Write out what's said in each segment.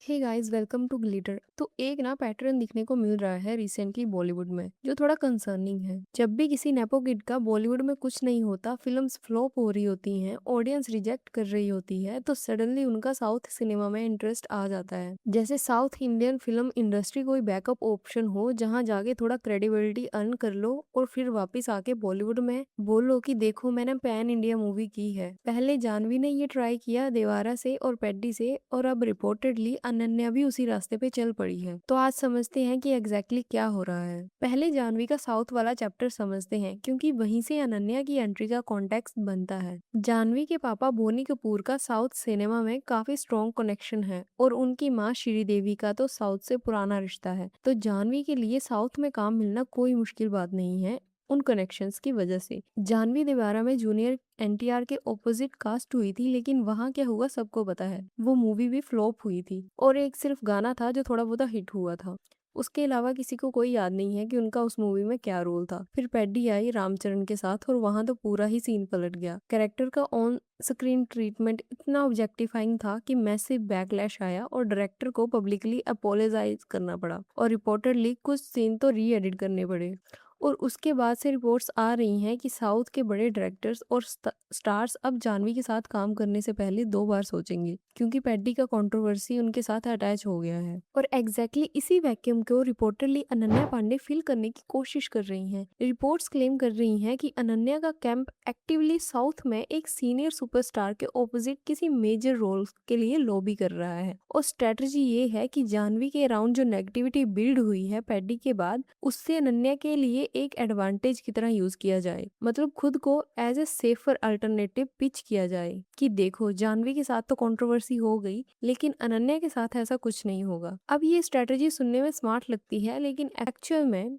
Hey guys, welcome to Glitter. तो एक ना पैटर्न दिखने को मिल रहा है रिसेंटली बॉलीवुड में, जो थोड़ा कंसर्निंग है। जब भी किसी नेपो किड का बॉलीवुड में कुछ नहीं होता, फिल्म्स फ्लॉप हो रही होती हैं, ऑडियंस रिजेक्ट कर रही होती है, तो सडनली उनका साउथ सिनेमा में इंटरेस्ट आ जाता है। जैसे साउथ इंडियन फिल्म इंडस्ट्री कोई बैकअप ऑप्शन हो, जहां जाके थोड़ा क्रेडिबिलिटी अर्न कर लो और फिर वापस आके बॉलीवुड में बोलो कि देखो मैंने पैन इंडिया मूवी की है। पहले जानवी ने ये ट्राई किया देवारा से और पेड्डी से, और अब रिपोर्टेडली अनन्या भी उसी रास्ते पे चल पड़ी है। तो आज समझते हैं कि एग्जैक्टली क्या हो रहा है। पहले जानवी का साउथ वाला चैप्टर समझते हैं, क्योंकि वहीं से अनन्या की एंट्री का कॉन्टेक्स्ट बनता है। जानवी के पापा बोनी कपूर का साउथ सिनेमा में काफी स्ट्रॉन्ग कनेक्शन है, और उनकी माँ श्रीदेवी का तो साउथ से पुराना रिश्ता है। तो जानवी के लिए साउथ में काम मिलना कोई मुश्किल बात नहीं है, उन कनेक्शंस की वजह से। जानवी दीवारा में जूनियर एनटीआर के ऑपोजिट कास्ट हुई थी, लेकिन वहाँ क्या हुआ सबको पता है। वो मूवी भी फ्लॉप हुई थी, और एक सिर्फ गाना था जो थोड़ा बहुत हिट हुआ था। उसके अलावा किसी को कोई याद नहीं है कि उनका उस मूवी में क्या रोल था। फिर पेड्डी आई रामचरण के साथ, और वहां तो पूरा ही सीन पलट गया। कैरेक्टर का ऑन स्क्रीन ट्रीटमेंट इतना ऑब्जेक्टिफाइंग था कि मैसिव बैकलैश आया, और डायरेक्टर को पब्लिकली अपोलोजाइज करना पड़ा, और रिपोर्टेडली कुछ सीन तो री एडिट करने पड़े। और उसके बाद से रिपोर्ट्स आ रही हैं कि साउथ के बड़े डायरेक्टर्स और स्टार्स अब जानवी के साथ काम करने से पहले 2 बार सोचेंगे, क्योंकि पैड्डी का कंट्रोवर्सी उनके साथ अटैच हो गया है। और एग्जैक्टली इसी वैक्यूम को रिपोर्टरली अनन्या पांडे फिल करने की कोशिश कर रही हैं। रिपोर्ट्स क्लेम कर रही हैं कि अनन्या का कैंप एक्टिवली साउथ में एक सीनियर सुपरस्टार के ऑपोजिट किसी मेजर रोल के लिए लॉबी कर रहा है। और स्ट्रेटजी ये है कि जानवी के अराउंड जो नेगेटिविटी बिल्ड हुई है पैड्डी के बाद, उससे अनन्या के लिए एक एडवांटेज की तरह यूज किया जाए। मतलब खुद को as a safer alternative pitch किया जाए कि देखो जानवी के साथ तो कंट्रोवर्सी हो गई, लेकिन अनन्या के साथ ऐसा कुछ नहीं होगा। अब ये स्ट्रेटजी सुनने में स्मार्ट लगती है, लेकिन एक्चुअल में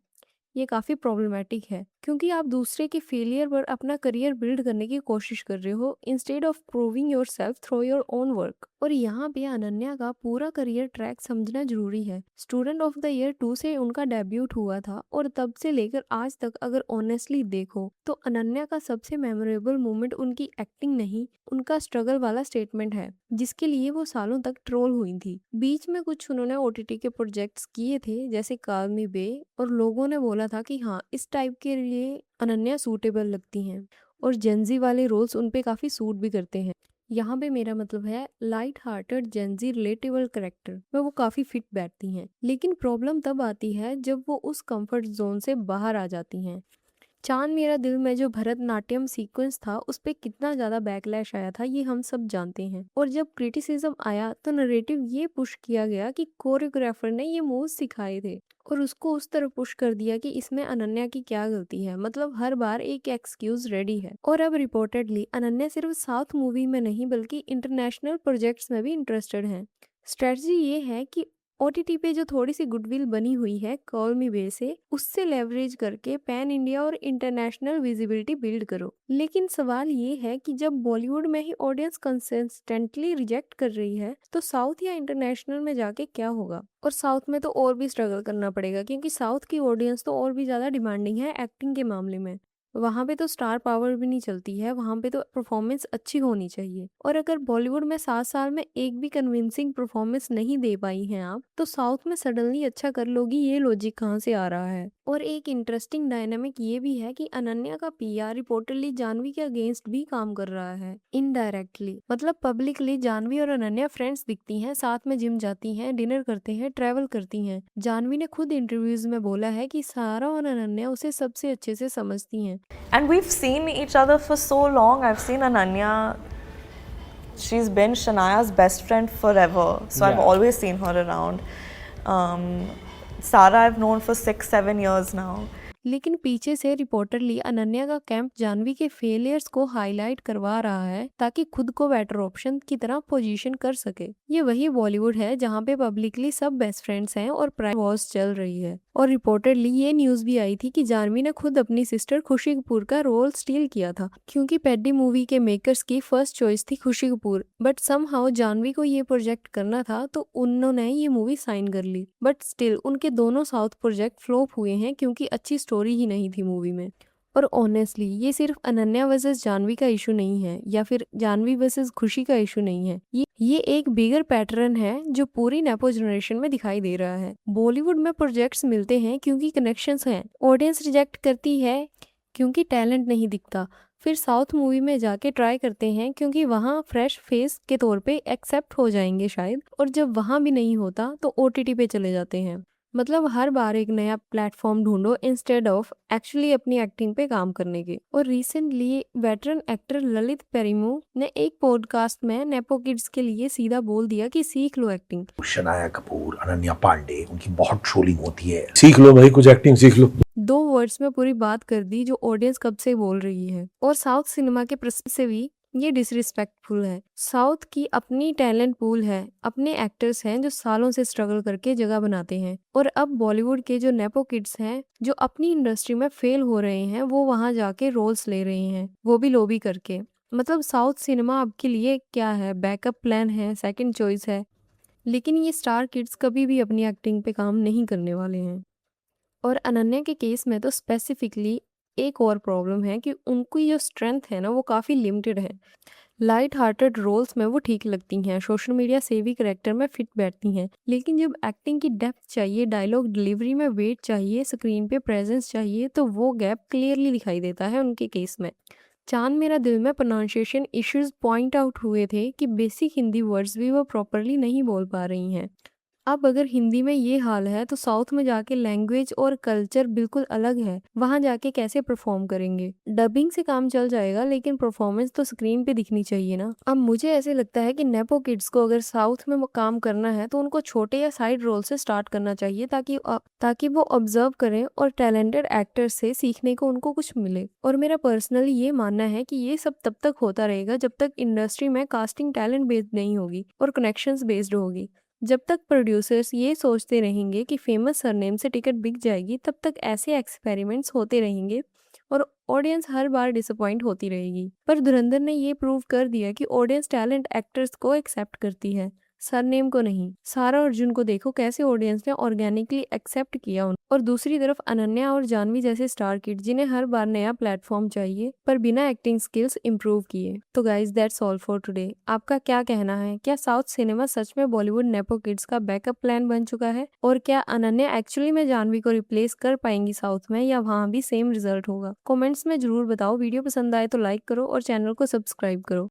ये काफी प्रॉब्लमेटिक है, क्योंकि आप दूसरे के फेलियर पर अपना करियर बिल्ड करने की कोशिश कर रहे हो, instead of proving yourself through your own work. और यहाँ पे अनन्या का पूरा करियर ट्रैक समझना जरूरी है। स्टूडेंट ऑफ द ईयर 2 से उनका डेब्यूट हुआ था, और तब से लेकर आज तक अगर ऑनेस्टली देखो तो अनन्या का सबसे मेमोरेबल मोमेंट उनकी एक्टिंग नहीं, उनका स्ट्रगल वाला स्टेटमेंट है, जिसके लिए वो सालों तक ट्रोल हुई थी। बीच में कुछ उन्होंने ओटीटी के प्रोजेक्ट्स किए थे, जैसे कॉल मी बे, और लोगों ने बोला था कि हाँ इस टाइप के लिए अनन्या सूटेबल लगती हैं, और जेंजी वाले रोल्स उन पे काफी सूट भी करते हैं। यहाँ पे मेरा मतलब है light hearted Gen Z relatable character में वो काफी फिट बैठती हैं। लेकिन प्रॉब्लम तब आती है जब वो उस कंफर्ट जोन से बाहर आ जाती हैं। चांद मेरा दिल में जो भरतनाट्यम सीक्वेंस था, उस पे कितना ज्यादा बैकलैश आया था ये हम सब जानते हैं। और जब क्रिटिसिज्म आया तो नरेटिव ये पुश किया गया कि कोरियोग्राफर ने ये मूव सिखाए थे, और उसको उस तरह पुश कर दिया कि इसमें अनन्या की क्या गलती है। मतलब हर बार एक एक्सक्यूज रेडी है। और अब रिपोर्टेडली अनन्या सिर्फ साउथ मूवी में नहीं, बल्कि इंटरनेशनल प्रोजेक्ट्स में भी इंटरेस्टेड हैं। स्ट्रेटजी ये है कि ओटीटी पे जो थोड़ी सी गुडविल बनी हुई है कॉल मी बे से, उससे लेवरेज करके पैन इंडिया और इंटरनेशनल विजिबिलिटी बिल्ड करो। लेकिन सवाल ये है कि जब बॉलीवुड में ही ऑडियंस कंसिस्टेंटली रिजेक्ट कर रही है, तो साउथ या इंटरनेशनल में जाके क्या होगा। और साउथ में तो और भी स्ट्रगल करना पड़ेगा, क्योंकि साउथ की ऑडियंस तो और भी ज्यादा डिमांडिंग है एक्टिंग के मामले में। वहां पे तो स्टार पावर भी नहीं चलती है, वहां पे तो परफॉर्मेंस अच्छी होनी चाहिए। और अगर बॉलीवुड में 7 साल में एक भी कन्विंसिंग परफॉर्मेंस नहीं दे पाई हैं आप, तो साउथ में सडनली अच्छा कर लोगी, ये लॉजिक कहाँ से आ रहा है। और एक इंटरेस्टिंग डायनामिक ये भी है कि अनन्या का पीआर रिपोर्टरली जानवी के अगेंस्ट भी काम कर रहा है इनडायरेक्टली। मतलब पब्लिकली जानवी और अनन्या फ्रेंड्स दिखती हैं, साथ में जिम जाती हैं, डिनर करते हैं, ट्रैवल करती हैं। जानवी ने खुद इंटरव्यूज में बोला है कि सारा और अनन्या उसे सबसे अच्छे से समझती हैं। And we've seen each other for so long. I've seen Ananya. She's been Shanaya's best friend forever. So I've always seen her around. Um, Sara I've known for 6-7 years now. लेकिन पीछे से रिपोर्टरली अनन्या का कैंप जानवी के failures को highlight करवा रहा है, ताकि खुद को बेटर ऑप्शन की तरह पोजीशन कर सके। ये वही बॉलीवुड है जहाँ पे पब्लिकली सब बेस्ट फ्रेंड्स हैं और प्राइम वॉर्स चल रही है। और रिपोर्टरली ये न्यूज भी आई थी कि जानवी ने खुद अपनी सिस्टर खुशी कपूर का रोल स्टील किया था, क्योंकि पेड्डी मूवी के मेकर्स की फर्स्ट चॉइस थी खुशी कपूर। बट समहाउ जानवी को ये प्रोजेक्ट करना था, तो उन्होंने ये मूवी साइन कर ली। बट स्टिल उनके दोनों साउथ प्रोजेक्ट फ्लॉप हुए हैं, क्योंकि अच्छी स्टोरी ही नहीं थी मूवी में। और ऑनेस्टली ये सिर्फ अनन्या वर्सेस जानवी का इशू नहीं है, या फिर जानवी वर्सेस खुशी का इशू नहीं है। ये एक बिगर पैटर्न है जो पूरी नेपो जनरेशन में दिखाई दे रहा है। बॉलीवुड में प्रोजेक्ट्स मिलते हैं क्योंकि कनेक्शंस हैं, ऑडियंस रिजेक्ट करती है क्योंकि टैलेंट नहीं दिखता, फिर साउथ मूवी में जाके ट्राई करते हैं क्योंकि वहाँ फ्रेश फेस के तौर पे एक्सेप्ट हो जाएंगे शायद, और जब वहाँ भी नहीं होता तो ओटीटी पे चले जाते हैं। मतलब हर बार एक नया प्लेटफॉर्म ढूंढो इंस्टेड ऑफ एक्चुअली अपनी एक्टिंग पे काम करने के। और रिसेंटली वेटरन एक्टर ललित पेरिमो ने एक पॉडकास्ट में नेपो किड्स के लिए सीधा बोल दिया कि सीख लो एक्टिंग। शनाया कपूर, अनन्या पांडे, उनकी बहुत ट्रोलिंग होती है, सीख लो भाई, कुछ एक्टिंग सीख लो। 2 वर्ड्स में पूरी बात कर दी जो ऑडियंस कब से बोल रही है। और साउथ सिनेमा के प्रस्पेक्टिव से भी ये डिसरिस्पेक्टफुल है। साउथ की अपनी टैलेंट पूल है, अपने एक्टर्स हैं जो सालों से स्ट्रगल करके जगह बनाते हैं, और अब बॉलीवुड के जो नेपो किड्स हैं जो अपनी इंडस्ट्री में फेल हो रहे हैं वो वहां जाके रोल्स ले रहे हैं, वो भी लॉबी करके। मतलब साउथ सिनेमा आपके लिए क्या है, बैकअप प्लान है, सेकंड चॉइस है, लेकिन ये स्टार किड्स कभी भी अपनी एक्टिंग पे काम नहीं करने वाले हैं। और अनन्या के केस में तो स्पेसिफिकली एक और प्रॉब्लम है कि उनकी जो स्ट्रेंथ है ना वो काफ़ी लिमिटेड है। लाइट हार्टेड रोल्स में वो ठीक लगती हैं, सोशल मीडिया सेवी करेक्टर में फिट बैठती हैं, लेकिन जब एक्टिंग की डेप्थ चाहिए, डायलॉग डिलीवरी में वेट चाहिए, स्क्रीन पे प्रेजेंस चाहिए, तो वो गैप क्लियरली दिखाई देता है उनके केस में। चांद मेरा दिल में प्रोनाउंसिएशन इश्यूज पॉइंट आउट हुए थे कि बेसिक हिंदी वर्ड्स भी वो प्रॉपरली नहीं बोल पा रही हैं। अब अगर हिंदी में ये हाल है तो साउथ में जाके लैंग्वेज और कल्चर बिल्कुल अलग है, वहां जाके कैसे परफॉर्म करेंगे। डबिंग से काम चल जाएगा लेकिन परफॉर्मेंस तो स्क्रीन पे दिखनी चाहिए ना। अब मुझे ऐसे लगता है कि नेपो किड्स को अगर साउथ में काम करना है तो उनको छोटे या साइड रोल से स्टार्ट करना चाहिए ताकि वो ऑब्जर्व करें और टैलेंटेड एक्टर्स से सीखने को उनको कुछ मिले। और मेरा पर्सनली ये मानना है कि ये सब तब तक होता रहेगा जब तक इंडस्ट्री में कास्टिंग टैलेंट बेस्ड नहीं होगी और कनेक्शंस बेस्ड होगी। जब तक प्रोड्यूसर्स ये सोचते रहेंगे कि फेमस सरनेम से टिकट बिक जाएगी, तब तक ऐसे एक्सपेरिमेंट्स होते रहेंगे और ऑडियंस हर बार डिसअपॉइंट होती रहेगी। पर धुरंधर ने ये प्रूव कर दिया कि ऑडियंस टैलेंट एक्टर्स को एक्सेप्ट करती है, सरनेम को नहीं। सारा अर्जुन को देखो कैसे ऑडियंस ने ऑर्गेनिकली एक्सेप्ट किया और दूसरी तरफ अनन्या और जानवी जैसे स्टार किड जिन्हें हर बार नया प्लेटफॉर्म चाहिए पर बिना एक्टिंग स्किल्स इम्प्रूव किए। तो guys that's all for today. आपका क्या कहना है? क्या साउथ सिनेमा सच में बॉलीवुड नेपो किड्स का बैकअप प्लान बन चुका है? और क्या अनन्या एक्चुअली में जानवी को रिप्लेस कर पाएंगी साउथ में, या वहां भी सेम रिजल्ट होगा? कॉमेंट्स में जरूर बताओ। वीडियो पसंद आए तो लाइक करो और चैनल को सब्सक्राइब करो।